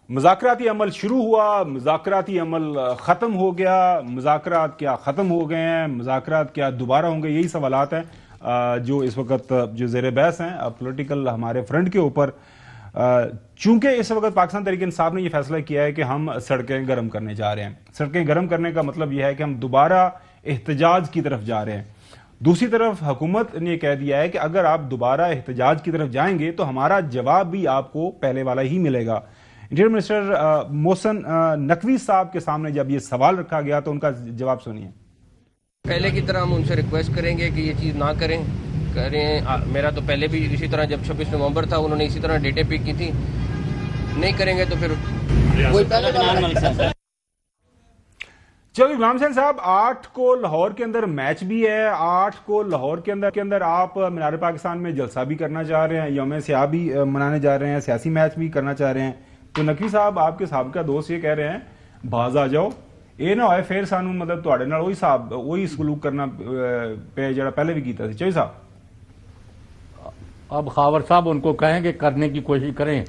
مذاکراتی عمل شروع ہوا، مذاکراتی عمل ختم ہو گیا، مذاکرات کیا ختم ہو گئے ہیں، مذاکرات کیا دوبارہ ہوں گے، یہی سوالات ہیں جو اس وقت جو زیر بحث ہیں پولیٹیکل ہمارے فرنٹ کے اوپر. چونکہ اس وقت پاکستان تحریک انصاف نے یہ فیصلہ کیا ہے کہ ہم سڑکیں گرم کرنے جا رہے ہیں. سڑکیں گرم کرنے کا مطلب یہ ہے کہ ہم دوبارہ احتجاج کی طرف جا رہے ہیں. دوسری طرف حکومت نے کہہ دیا ہے کہ اگر آپ دوبارہ احتجاج کی طرف جائیں گے تو ہمارا جواب بھی آپ کو پہلے والا ہی ملے گا. انٹیریئر منسٹر محسن نقوی صاحب کے سامنے جب یہ سوال رکھا گیا تو ان کا جواب سنیے. پہلے کی طرح ہم ان سے ریکویسٹ کریں گے کہ یہ چیز نہ کریں. میرا تو پہلے بھی اسی طرح جب 26 نومبر تھا انہوں نے اسی طرح ڈیٹیں پک کی تھی. نہیں کریں گے تو پھر چلو غلام حسین صاحب، 8 کو لاہور کے اندر میچ بھی ہے. 8 کو لاہور کے اندر آپ مینار پاکستان میں جلسہ بھی کرنا چاہ رہے ہیں، یوم سیاہ بھی منانے جا رہے ہیں، سیاسی میچ بھی کرنا چاہ رہے ہیں. تو نقوی صاحب آپ کے سابقہ دوست یہ کہہ رہے ہیں باز آ جاؤ، یہ نہ ہوئے پھر سانو مطلب تواڈے نال وہی سلوک کرنا پہ جڑا پہلے بھی کیتا سی. چوہی صاحب اب خاور صاحب ان کو کہیں کہ کرنے کی کوشش کریں.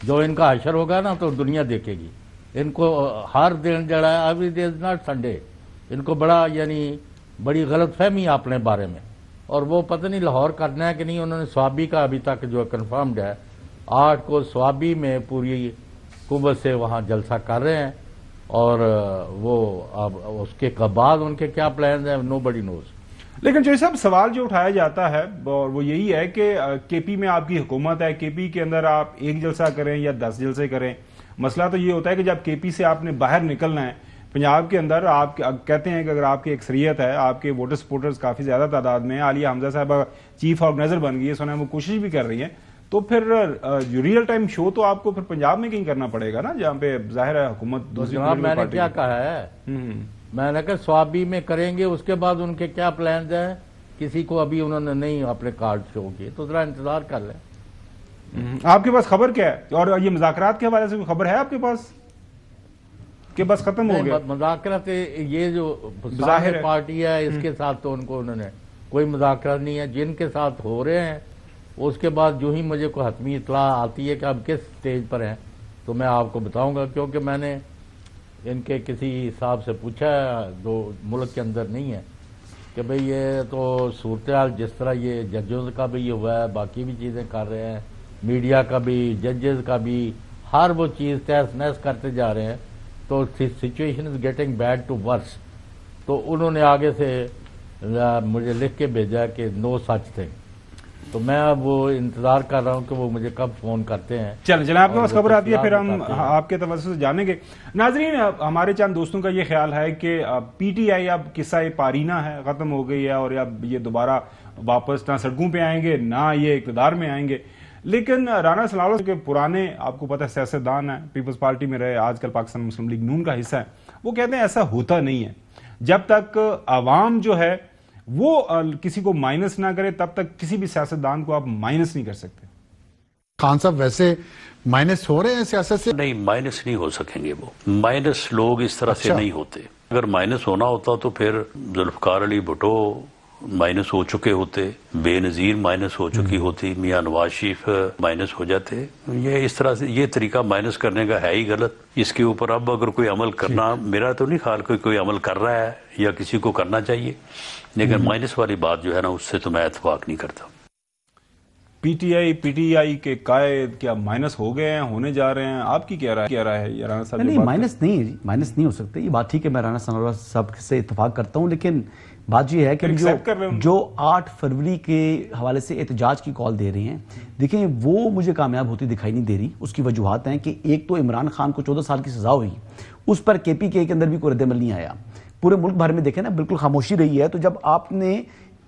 جو ان کا حشر ہوگا نا تو دنیا دیکھے گی. ان کو ہر دن جڑا ہے every day is not Sunday. ان کو بڑی غلط فہمی ہے اپنے بارے میں، اور وہ پتہ نہیں لاہور کرنا ہے کہ نہیں. انہوں نے سوابی کا ابھی تک جو کنفرمڈ ہے 8 کو سوابی میں پوری قوت سے وہاں جلسہ کر رہے ہیں، اور وہ اب اس کے بعد ان کے کیا پلانز ہیں نو بڈی نوز. لیکن چوہی صاحب سوال جو اٹھایا جاتا ہے اور وہ یہی ہے کہ کے پی میں آپ کی حکومت ہے، کے پی کے اندر آپ ایک جلسہ کریں یا 10 جلسے کریں. مسئلہ تو یہ ہوتا ہے کہ جب کے پی سے آپ نے باہر نکلنا ہے، پنجاب کے اندر آپ کہتے ہیں کہ اگر آپ کی اکثریت ہے، آپ کے ووٹر سپورٹرز کافی زیادہ تعداد میں، عالیہ حمزہ صاحبہ چیف آرگنائزر بن گئی ہے، سنا ہے وہ کوشش بھی کر رہی ہیں، تو پھر جو ریئل ٹائم شو تو آپ کو پھر پنجاب میں کہیں کرنا پڑے گا نا، جہاں پہ ظاہر ہے حکومت دوسری. جناب میں نے کیا کہا ہے، میں نے کہا سوابی میں کریں گے، اس کے بعد ان کے کیا پلانز ہیں کسی کو ابھی انہوں نے نہیں اپنے کارڈ شو کیے، تو ذرا انتظار کر لیں. آپ کے پاس خبر کیا ہے، اور یہ مذاکرات کے حوالے سے کوئی خبر ہے آپ کے پاس کہ بس ختم ہو گیا؟ مذاکرات یہ جو ظاہر پارٹی ہے اس کے ساتھ تو انہوں نے کوئی مذاکرات نہیں ہے. جن کے ساتھ ہو رہے ہیں اس کے بعد جو ہی مجھے کوئی حتمی اطلاع آتی ہے کہ اب کس سٹیج پر ہیں تو میں آپ کو بتاؤں گا، کیونکہ میں نے ان کے کسی صاحب سے پوچھا ہے جو ملک کے اندر نہیں ہے کہ بھئی یہ تو صورتحال جس طرح یہ ججز کا بھی ہوا ہے، باقی بھی چیزیں کر رہے ہیں، میڈیا کا بھی، ججز کا بھی، ہر وہ چیز تہس نہس کرتے جا رہے ہیں، تو situation is getting bad to worse. تو انہوں نے آگے سے مجھے لکھ کے بھیجا کہ نو سچ تھنگ. تو میں اب وہ انتظار کر رہا ہوں کہ وہ مجھے کب فون کرتے ہیں. چلیں آپ کے پاس خبر آتی ہے پھر ہم آپ کے توسط سے جانیں گے. ناظرین ہمارے چند دوستوں کا یہ خیال ہے کہ پی ٹی آئی اب قصہ پارینہ ہے، ختم ہو گئی ہے، اور اب یہ دوبارہ واپس نہ سڑکوں پہ آئیں گے نہ یہ اقتدار میں آئیں گے. لیکن رانا سلالو کے پرانے آپ کو پتہ ہے سیاستدان ہیں، پیپلز پارٹی میں رہے، آج کل پاکستان مسلم لیگ نون کا حصہ ہے، وہ کہتے ہیں ایسا ہوتا نہیں ہے. جب تک عوام جو ہے وہ کسی کو مائنس نہ کرے تب تک کسی بھی سیاستدان کو آپ مائنس نہیں کر سکتے. خان صاحب ویسے مائنس ہو رہے ہیں سیاست سے؟ نہیں، مائنس نہیں ہو سکیں گے. وہ مائنس لوگ اس طرح سے نہیں ہوتے. اگر مائنس ہونا ہوتا تو پھر ذوالفقار علی بھٹو مائنس ہو چکے ہوتے، بے نظیر مائنس ہو چکی ہوتی، میاں نواز شریف مائنس ہو جاتے. یہ اس طرح سے یہ طریقہ مائنس کرنے کا ہے ہی غلط. اس کے اوپر اب اگر کوئی عمل کرنا، میرا تو نہیں خیال کوئی عمل کر رہا ہے یا کسی کو کرنا چاہیے، لیکن مائنس والی بات جو ہے نا اس سے تو میں اتفاق نہیں کرتا. پی ٹی آئی کے قائد کیا مائنس ہو گئے ہیں، ہونے جا رہے ہیں؟ آپ کی کیا رائے ہے رانا صاحب؟ نہیں، مائنس نہیں ہے جی، مائنس نہیں ہو سکتے. یہ بات ٹھیک ہے، میں رانا صاحب سے اتفاق کرتا ہوں، لیکن بات یہ ہے کہ جو 8 فروری کے حوالے سے احتجاج کی کال دے رہے ہیں، دیکھیں وہ مجھے کامیاب ہوتی دکھائی نہیں دے رہی. اس کی وجوہات ہیں کہ ایک تو عمران خان کو 14 سال کی سزا ہوئی، اس پر کے پی کے اندر بھی کوئی رد عمل نہیں آیا. پورے ملک بھر میں دیکھیں نا بالکل خاموشی رہی ہے. تو جب آپ نے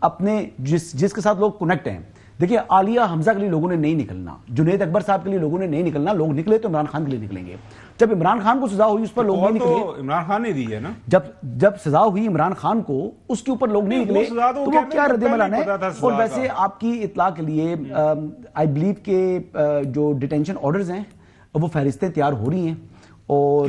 اپنے جس کے ساتھ لوگ کنیکٹ ہیں، دیکھیں عالیہ حمزہ کے لیے لوگوں نے نہیں نکلنا، جنید اکبر صاحب کے لیے لوگوں نے نہیں نکلنا، لوگ نکلے تو عمران خان کے لیے نکلیں گے. جب عمران خان کو سزا ہوئی اس پر لوگ نہیں نکلے، عمران خان نے دی ہے نا، جب سزا ہوئی عمران خان کو اس کے اوپر لوگ نہیں نکلے تو وہ کیا رد عمل آنا ہے. اور ویسے آپ کی اطلاع کے لیے آئی بلیو کہ جو ڈیٹینشن آرڈرز ہیں وہ فہرستیں تیار ہو رہی ہیں، اور